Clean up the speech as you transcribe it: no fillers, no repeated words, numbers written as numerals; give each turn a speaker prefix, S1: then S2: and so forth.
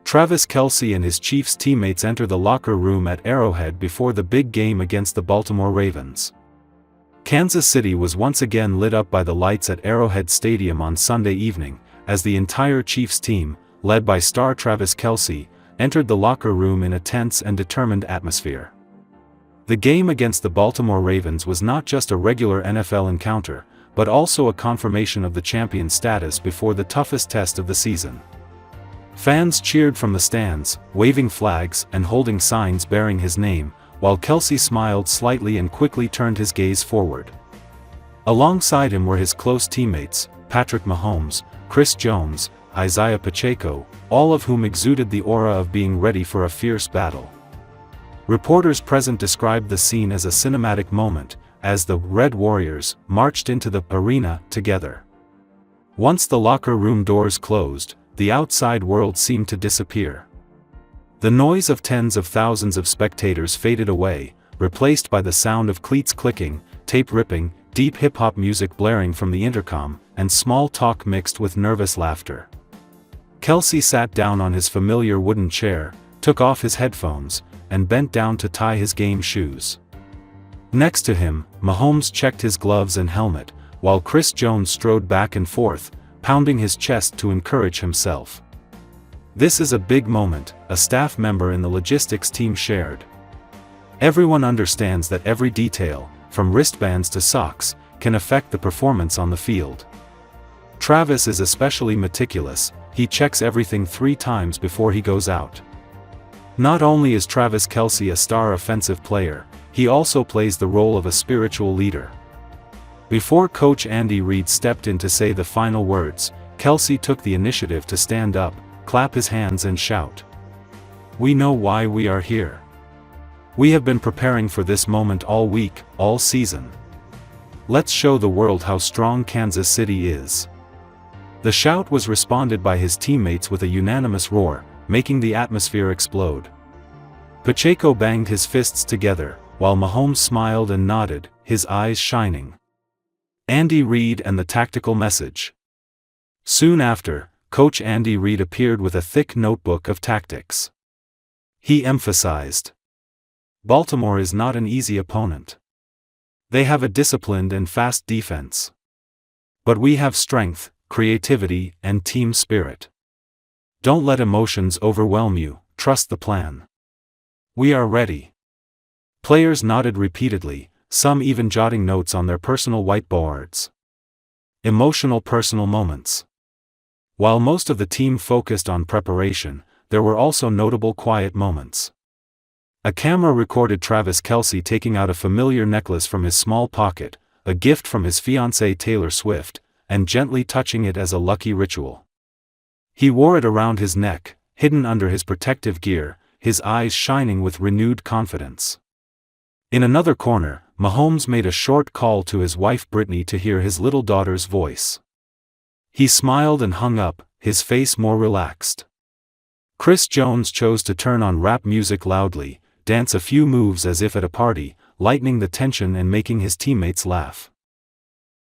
S1: Travis Kelce and his Chiefs teammates enter the locker room at Arrowhead before the big game against the Baltimore Ravens. Kansas City was once again lit up by the lights at Arrowhead Stadium on Sunday evening, as the entire Chiefs team, led by star Travis Kelce, entered the locker room in a tense and determined atmosphere. The game against the Baltimore Ravens was not just a regular NFL encounter, but also a confirmation of the champion status before the toughest test of the season. Fans cheered from the stands, waving flags and holding signs bearing his name, while Kelce smiled slightly and quickly turned his gaze forward. Alongside him were his close teammates, Patrick Mahomes, Chris Jones, Isaiah Pacheco, all of whom exuded the aura of being ready for a fierce battle. Reporters present described the scene as a cinematic moment, as the Red Warriors marched into the arena together. Once the locker room doors closed, the outside world seemed to disappear. The noise of tens of thousands of spectators faded away, replaced by the sound of cleats clicking, tape ripping, deep hip-hop music blaring from the intercom, and small talk mixed with nervous laughter. Kelce sat down on his familiar wooden chair, took off his headphones, and bent down to tie his game shoes. Next to him, Mahomes checked his gloves and helmet, while Chris Jones strode back and forth, pounding his chest to encourage himself. "This is a big moment," a staff member in the logistics team shared. "Everyone understands that every detail, from wristbands to socks, can affect the performance on the field. Travis is especially meticulous, he checks everything 3 times before he goes out." Not only is Travis Kelce a star offensive player, he also plays the role of a spiritual leader. Before Coach Andy Reid stepped in to say the final words, Kelce took the initiative to stand up, clap his hands and shout, "We know why we are here. We have been preparing for this moment all week, all season. Let's show the world how strong Kansas City is." The shout was responded by his teammates with a unanimous roar, making the atmosphere explode. Pacheco banged his fists together, while Mahomes smiled and nodded, his eyes shining. Andy Reid and the tactical message. Soon after, Coach Andy Reid appeared with a thick notebook of tactics. He emphasized, "Baltimore is not an easy opponent. They have a disciplined and fast defense. But we have strength, creativity, and team spirit. Don't let emotions overwhelm you, trust the plan. We are ready." Players nodded repeatedly, some even jotting notes on their personal whiteboards. Emotional personal moments. While most of the team focused on preparation, there were also notable quiet moments. A camera recorded Travis Kelce taking out a familiar necklace from his small pocket, a gift from his fiancée Taylor Swift, and gently touching it as a lucky ritual. He wore it around his neck, hidden under his protective gear, his eyes shining with renewed confidence. In another corner, Mahomes made a short call to his wife Brittany to hear his little daughter's voice. He smiled and hung up, his face more relaxed. Chris Jones chose to turn on rap music loudly, dance a few moves as if at a party, lightening the tension and making his teammates laugh.